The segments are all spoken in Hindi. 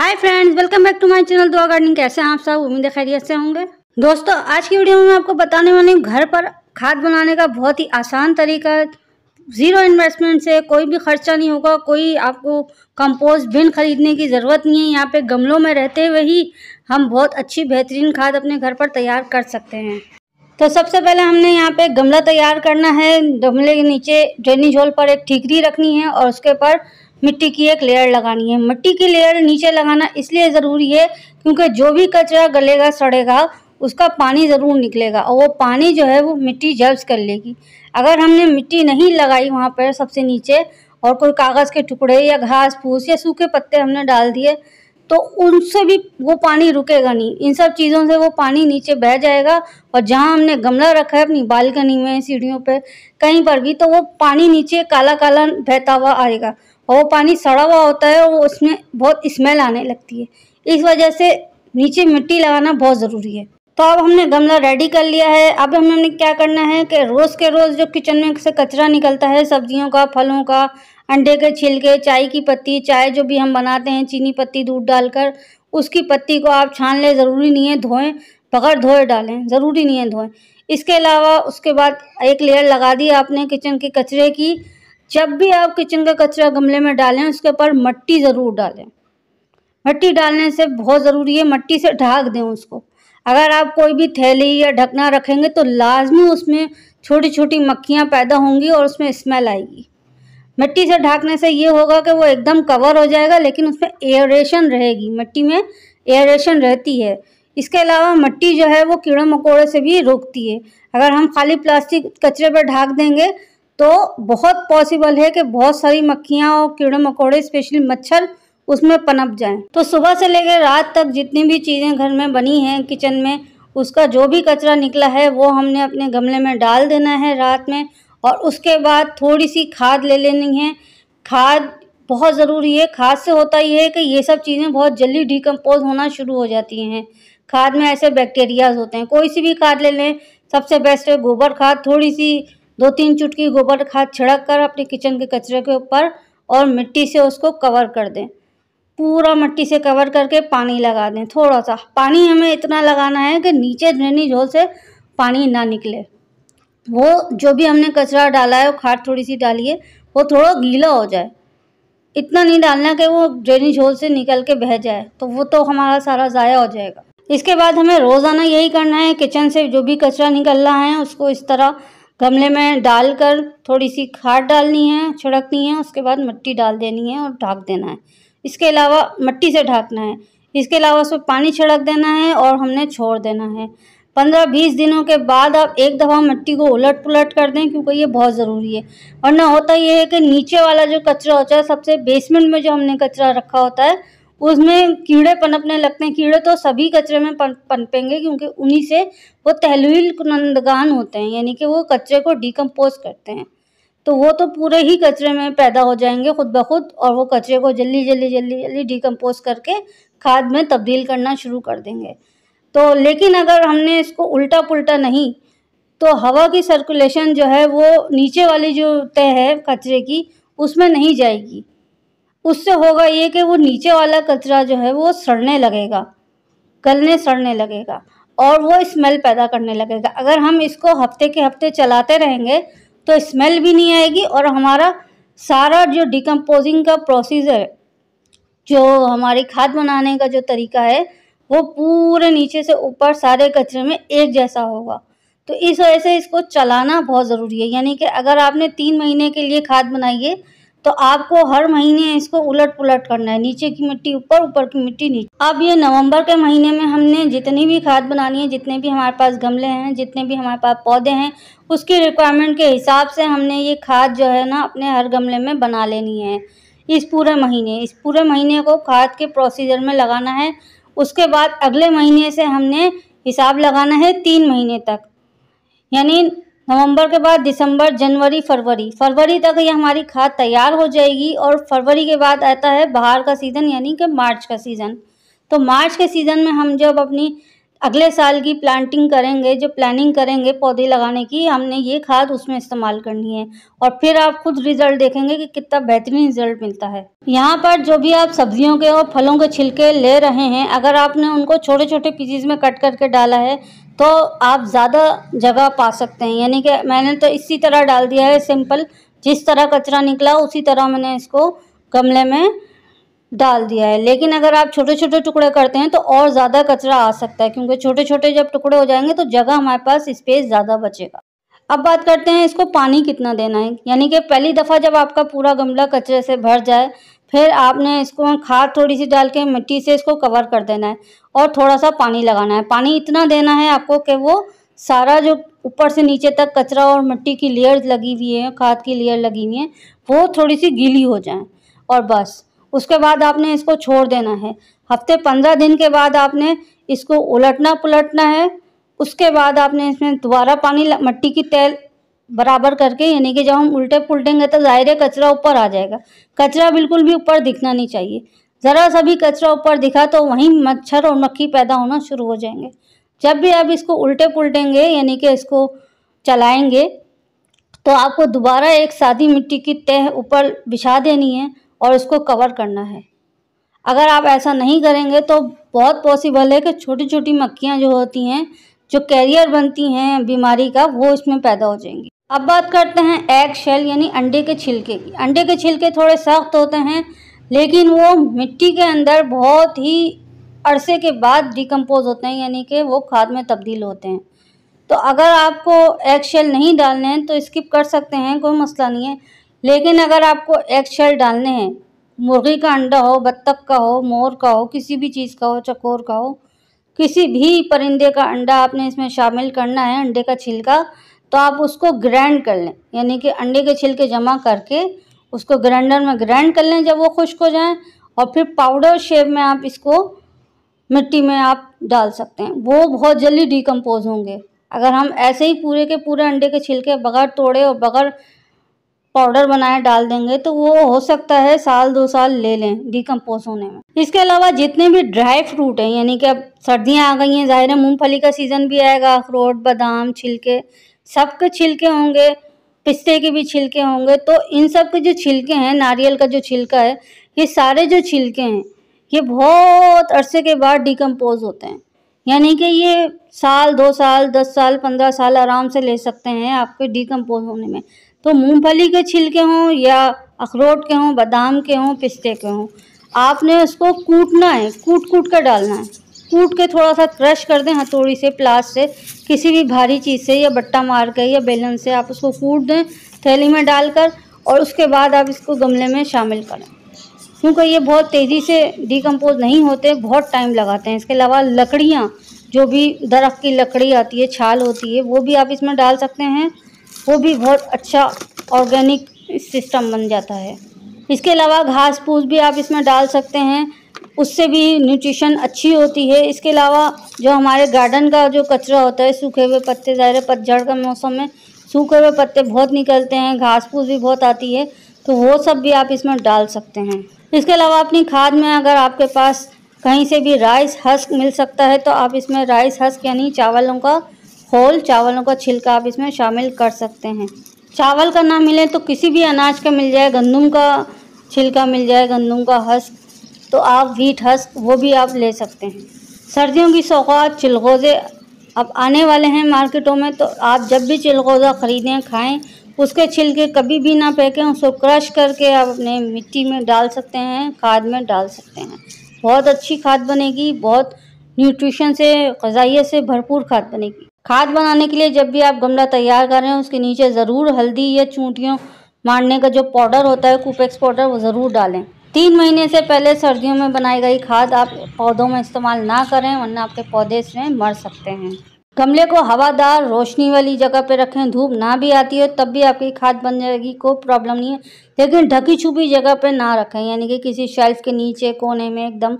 Hi friends, welcome back to my channel Dua Gardening. कैसे हैं आप सब? उम्मीद है खैरियत से होंगे। दोस्तों, आज की वीडियो में मैं आपको बताने वाली हूँ घर पर खाद बनाने का बहुत ही आसान तरीका। ज़ीरो इन्वेस्टमेंट से कोई भी खर्चा नहीं होगा, कोई आपको कंपोस्ट बिन खरीदने की ज़रूरत नहीं है। यहाँ पे गमलों में रहते हुए ही हम बहुत अच्छी बेहतरीन खाद अपने घर पर तैयार कर सकते हैं। तो सबसे पहले हमने यहाँ पे गमला तैयार करना है। गमले के नीचे ड्रेनेज होल पर एक ठीकरी रखनी है और उसके ऊपर मिट्टी की एक लेयर लगानी है। मिट्टी की लेयर नीचे लगाना इसलिए ज़रूरी है क्योंकि जो भी कचरा गलेगा सड़ेगा उसका पानी ज़रूर निकलेगा और वो पानी जो है वो मिट्टी जब्स कर लेगी। अगर हमने मिट्टी नहीं लगाई वहाँ पर सबसे नीचे और कोई कागज़ के टुकड़े या घास फूस या सूखे पत्ते हमने डाल दिए तो उनसे भी वो पानी रुकेगा नहीं। इन सब चीज़ों से वो पानी नीचे बह जाएगा और जहाँ हमने गमला रखा है अपनी बालकनी में, सीढ़ियों पे, कहीं पर भी, तो वो पानी नीचे काला काला बहता हुआ आएगा और वो पानी सड़ा हुआ होता है और उसमें बहुत स्मेल आने लगती है। इस वजह से नीचे मिट्टी लगाना बहुत ज़रूरी है। तो अब हमने गमला रेडी कर लिया है। अब हमने क्या करना है कि रोज़ के रोज़ जो किचन में से कचरा निकलता है, सब्जियों का, फलों का, अंडे के छिलके, चाय की पत्ती, चाय जो भी हम बनाते हैं चीनी पत्ती दूध डालकर, उसकी पत्ती को आप छान लें। ज़रूरी नहीं है धोएं, बगैर धोए डालें, ज़रूरी नहीं है धोएं। इसके अलावा उसके बाद एक लेयर लगा दी आपने किचन के कचरे की। जब भी आप किचन का कचरा गमले में डालें उसके ऊपर मट्टी ज़रूर डालें। मट्टी डालने से बहुत ज़रूरी है, मट्टी से ढक दें उसको। अगर आप कोई भी थैली या ढकना रखेंगे तो लाजमी उसमें छोटी छोटी मक्खियाँ पैदा होंगी और उसमें स्मेल आएगी। मिट्टी से ढकने से ये होगा कि वो एकदम कवर हो जाएगा लेकिन उसमें एयरेशन रहेगी, मिट्टी में एयरेशन रहती है। इसके अलावा मिट्टी जो है वो कीड़े मकोड़े से भी रोकती है। अगर हम खाली प्लास्टिक कचरे पर ढक देंगे तो बहुत पॉसिबल है कि बहुत सारी मक्खियाँ और कीड़े मकोड़े, स्पेशली मच्छर, उसमें पनप जाएं। तो सुबह से लेकर रात तक जितनी भी चीज़ें घर में बनी हैं किचन में, उसका जो भी कचरा निकला है वो हमने अपने गमले में डाल देना है रात में। और उसके बाद थोड़ी सी खाद ले लेनी है। खाद बहुत ज़रूरी है। खाद से होता ये है कि ये सब चीज़ें बहुत जल्दी डिकम्पोज होना शुरू हो जाती हैं। खाद में ऐसे बैक्टीरियाज होते हैं। कोई सी भी खाद ले लें, सबसे बेस्ट है गोबर खाद। थोड़ी सी 2-3 चुटकी गोबर खाद छिड़क कर अपने किचन के कचरे के ऊपर और मिट्टी से उसको कवर कर दें। पूरा मिट्टी से कवर करके पानी लगा दें। थोड़ा सा पानी हमें इतना लगाना है कि नीचे ड्रेनेज होल से पानी ना निकले। वो जो भी हमने कचरा डाला है वो खाद थोड़ी सी डालिए, वो थोड़ा गीला हो जाए। इतना नहीं डालना कि वो ड्रेनेज होल से निकल के बह जाए, तो वो तो हमारा सारा ज़ाया हो जाएगा। इसके बाद हमें रोज़ाना यही करना है, किचन से जो भी कचरा निकल रहा है उसको इस तरह गमले में डालकर थोड़ी सी खाद डालनी है, छिड़कनी है, उसके बाद मिट्टी डाल देनी है और ढक देना है। इसके अलावा मिट्टी से ढकना है। इसके अलावा उसमें पानी छिड़क देना है और हमने छोड़ देना है। 15-20 दिनों के बाद आप एक दफ़ा मिट्टी को उलट पुलट कर दें क्योंकि ये बहुत ज़रूरी है। वरना होता ये है कि नीचे वाला जो कचरा होता है, सबसे बेसमेंट में जो हमने कचरा रखा होता है, उसमें कीड़े पनपने लगते हैं। कीड़े तो सभी कचरे में पनपेंगे क्योंकि उन्हीं से वो तहलील कुनंदगान होते हैं, यानी कि वो कचरे को डिकम्पोज करते हैं। तो वो तो पूरे ही कचरे में पैदा हो जाएंगे खुद ब खुद और वो कचरे को जल्दी डिकम्पोज करके खाद में तब्दील करना शुरू कर देंगे। तो लेकिन अगर हमने इसको उल्टा पुल्टा नहीं, तो हवा की सर्कुलेशन जो है वो नीचे वाली जो तह है कचरे की उसमें नहीं जाएगी। उससे होगा ये कि वो नीचे वाला कचरा जो है वो सड़ने लगेगा, गलने सड़ने लगेगा और वो स्मेल पैदा करने लगेगा। अगर हम इसको हफ्ते के हफ्ते चलाते रहेंगे तो स्मेल भी नहीं आएगी और हमारा सारा जो डिकम्पोजिंग का प्रोसीजर, जो हमारी खाद बनाने का जो तरीका है, वो पूरे नीचे से ऊपर सारे कचरे में एक जैसा होगा। तो इस वजह से इसको चलाना बहुत ज़रूरी है। यानी कि अगर आपने 3 महीने के लिए खाद बनाई है तो आपको हर महीने इसको उलट पुलट करना है, नीचे की मिट्टी ऊपर, ऊपर की मिट्टी नीचे। अब ये नवंबर के महीने में हमने जितनी भी खाद बनानी है, जितने भी हमारे पास गमले हैं, जितने भी हमारे पास पौधे हैं, उसकी रिक्वायरमेंट के हिसाब से हमने ये खाद जो है ना अपने हर गमले में बना लेनी है। इस पूरे महीने को खाद के प्रोसीजर में लगाना है। उसके बाद अगले महीने से हमने हिसाब लगाना है 3 महीने तक, यानी नवंबर के बाद दिसंबर, जनवरी, फरवरी तक ये हमारी खाद तैयार हो जाएगी। और फरवरी के बाद आता है बाहर का सीज़न, यानी कि मार्च का सीज़न। तो मार्च के सीज़न में हम जब अपनी अगले साल की प्लांटिंग करेंगे, जो प्लानिंग करेंगे पौधे लगाने की, हमने ये खाद उसमें इस्तेमाल करनी है और फिर आप खुद रिजल्ट देखेंगे कि कितना बेहतरीन रिजल्ट मिलता है। यहाँ पर जो भी आप सब्जियों के और फलों के छिलके ले रहे हैं, अगर आपने उनको छोटे छोटे पीसेस में कट करके डाला है तो आप ज़्यादा जगह पा सकते हैं। यानी कि मैंने तो इसी तरह डाल दिया है, सिंपल जिस तरह कचरा निकला उसी तरह मैंने इसको गमले में डाल दिया है। लेकिन अगर आप छोटे छोटे टुकड़े करते हैं तो और ज़्यादा कचरा आ सकता है, क्योंकि छोटे छोटे जब टुकड़े हो जाएंगे तो जगह हमारे पास स्पेस ज़्यादा बचेगा। अब बात करते हैं इसको पानी कितना देना है। यानी कि पहली दफ़ा जब आपका पूरा गमला कचरे से भर जाए, फिर आपने इसको खाद थोड़ी सी डाल के मिट्टी से इसको कवर कर देना है और थोड़ा सा पानी लगाना है। पानी इतना देना है आपको कि वो सारा जो ऊपर से नीचे तक कचरा और मिट्टी की लेयर लगी हुई है, खाद की लेयर लगी हुई है, वो थोड़ी सी गीली हो जाए और बस। उसके बाद आपने इसको छोड़ देना है। हफ्ते 15 दिन के बाद आपने इसको उलटना पुलटना है। उसके बाद आपने इसमें दोबारा पानी मिट्टी की तैल बराबर करके, यानी कि जब हम उल्टे पुलटेंगे तो ज़ाहिर है कचरा ऊपर आ जाएगा। कचरा बिल्कुल भी ऊपर दिखना नहीं चाहिए। ज़रा सा भी कचरा ऊपर दिखा तो वहीं मच्छर और मक्खी पैदा होना शुरू हो जाएंगे। जब भी आप इसको उल्टे पुलटेंगे, यानी कि इसको चलाएंगे, तो आपको दोबारा एक सादी मिट्टी की तह ऊपर बिछा देनी है और उसको कवर करना है। अगर आप ऐसा नहीं करेंगे तो बहुत पॉसिबल है कि छोटी छोटी मक्खियाँ जो होती हैं, जो कैरियर बनती हैं बीमारी का, वो इसमें पैदा हो जाएंगी। अब बात करते हैं एग शेल यानी अंडे के छिलके की। अंडे के छिलके थोड़े सख्त होते हैं, लेकिन वो मिट्टी के अंदर बहुत ही अरसे के बाद डिकम्पोज होते हैं, यानी कि वो खाद में तब्दील होते हैं। तो अगर आपको एग शेल नहीं डालने हैं तो स्किप कर सकते हैं, कोई मसला नहीं है। लेकिन अगर आपको एग शेल डालने हैं, मुर्गी का अंडा हो, बत्तख का हो, मोर का हो, किसी भी चीज़ का हो, चकोर का हो, किसी भी परिंदे का अंडा आपने इसमें शामिल करना है, अंडे का छिलका, तो आप उसको ग्राइंड कर लें। यानी कि अंडे के छिलके जमा करके उसको ग्राइंडर में ग्राइंड कर लें जब वो खुश्क हो जाएं, और फिर पाउडर शेप में आप इसको मिट्टी में आप डाल सकते हैं। वो बहुत जल्दी डिकम्पोज होंगे। अगर हम ऐसे ही पूरे के पूरे अंडे के छिलके बगैर तोड़े और बगैर पाउडर बनाए डाल देंगे तो वो हो सकता है 1-2 साल ले लें डिकम्पोज होने में। इसके अलावा जितने भी ड्राई फ्रूट हैं, यानी कि अब सर्दियां आ गई हैं, ज़ाहिर है मूंगफली का सीज़न भी आएगा, अखरोट, बादाम, छिलके, सबके छिलके होंगे, पिस्ते के भी छिलके होंगे। तो इन सब के जो छिलके हैं, नारियल का जो छिलका है, ये सारे जो छिलके हैं ये बहुत अरसे के बाद डिकम्पोज होते हैं। यानी कि ये 1 साल, 2 साल, 10 साल, 15 साल आराम से ले सकते हैं आपके डिकम्पोज होने में। तो मूंगफली के छिलके हों या अखरोट के हों, बादाम के हों, पिस्ते के हों, आपने उसको कूटना है, कूट कर डालना है। कूट के थोड़ा सा क्रश कर दें हथौड़ी से, प्लास से, किसी भी भारी चीज़ से, या बट्टा मार के या बेलन से आप उसको कूट दें थैली में डालकर, और उसके बाद आप इसको गमले में शामिल करें, क्योंकि ये बहुत तेज़ी से डिकम्पोज नहीं होते, बहुत टाइम लगाते हैं। इसके अलावा लकड़ियाँ, जो भी दरख्त की लकड़ी आती है, छाल होती है, वो भी आप इसमें डाल सकते हैं। वो भी बहुत अच्छा ऑर्गेनिक सिस्टम बन जाता है। इसके अलावा घास फूस भी आप इसमें डाल सकते हैं, उससे भी न्यूट्रिशन अच्छी होती है। इसके अलावा जो हमारे गार्डन का जो कचरा होता है, सूखे हुए पत्ते, ज़ाहिर है पतझड़ का मौसम में सूखे हुए पत्ते बहुत निकलते हैं, घास फूस भी बहुत आती है, तो वो सब भी आप इसमें डाल सकते हैं। इसके अलावा अपनी खाद में अगर आपके पास कहीं से भी राइस हस्क मिल सकता है तो आप इसमें राइस हस्क यानी चावलों का होल, चावलों का छिलका आप इसमें शामिल कर सकते हैं। चावल का ना मिले तो किसी भी अनाज का मिल जाए, गंदम का छिलका मिल जाए, गंदम का हस्क, तो आप व्हीट हस्क वो भी आप ले सकते हैं। सर्दियों की सौगात चिलगोज़े अब आने वाले हैं मार्केटों में, तो आप जब भी चिलगोज़ा ख़रीदें, खाएं, उसके छिलके कभी भी ना फेंकें, उसको क्रश करके आप अपने मिट्टी में डाल सकते हैं, खाद में डाल सकते हैं। बहुत अच्छी खाद बनेगी, बहुत न्यूट्रिशन से, ग़िज़ाइयत से भरपूर खाद बनेगी। खाद बनाने के लिए जब भी आप गमला तैयार कर रहे हैं, उसके नीचे ज़रूर हल्दी या चूंटियों मारने का जो पाउडर होता है, कूपेक्स पाउडर, वो ज़रूर डालें। 3 महीने से पहले सर्दियों में बनाई गई खाद आप पौधों में इस्तेमाल ना करें, वरना आपके पौधे इसमें मर सकते हैं। गमले को हवादार, रोशनी वाली जगह पे रखें, धूप ना भी आती है तब भी आपकी खाद बन जाएगी, कोई प्रॉब्लम नहीं है। लेकिन ढकी छुपी जगह पे ना रखें, यानी कि किसी शेल्फ के नीचे कोने में एकदम,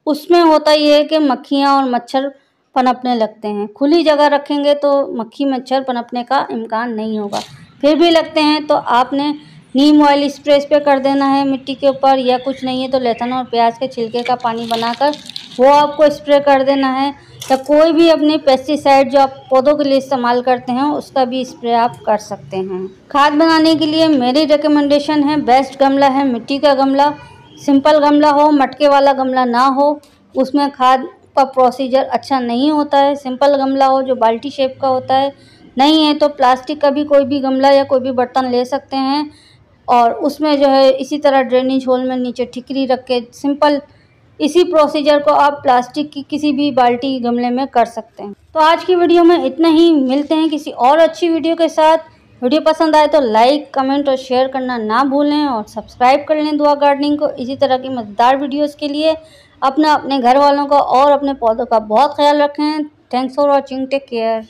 उसमें होता ये है कि मक्खियाँ और मच्छर पनपने लगते हैं। खुली जगह रखेंगे तो मक्खी मच्छर पनपने का इम्कान नहीं होगा। फिर भी लगते हैं तो आपने नीम ऑयल स्प्रे पे कर देना है मिट्टी के ऊपर, या कुछ नहीं है तो लहसुन और प्याज के छिलके का पानी बनाकर वो आपको स्प्रे कर देना है। या कोई भी अपने पेस्टिसाइड जो आप पौधों के लिए इस्तेमाल करते हैं उसका भी स्प्रे आप कर सकते हैं। खाद बनाने के लिए मेरी रिकमेंडेशन है, बेस्ट गमला है मिट्टी का गमला। सिंपल गमला हो, मटके वाला गमला ना हो, उसमें खाद का प्रोसीजर अच्छा नहीं होता है। सिंपल गमला हो जो बाल्टी शेप का होता है, नहीं है तो प्लास्टिक का भी कोई भी गमला या कोई भी बर्तन ले सकते हैं और उसमें जो है इसी तरह ड्रेनेज होल में नीचे ठिकरी रख के सिंपल इसी प्रोसीजर को आप प्लास्टिक की किसी भी बाल्टी गमले में कर सकते हैं। तो आज की वीडियो में इतना ही, मिलते हैं किसी और अच्छी वीडियो के साथ। वीडियो पसंद आए तो लाइक, कमेंट और शेयर करना ना भूलें और सब्सक्राइब कर लें दुआ गार्डनिंग को इसी तरह की मज़ेदार वीडियोस के लिए। अपने घर वालों का और अपने पौधों का बहुत ख्याल रखें। Thanks for watching, take care.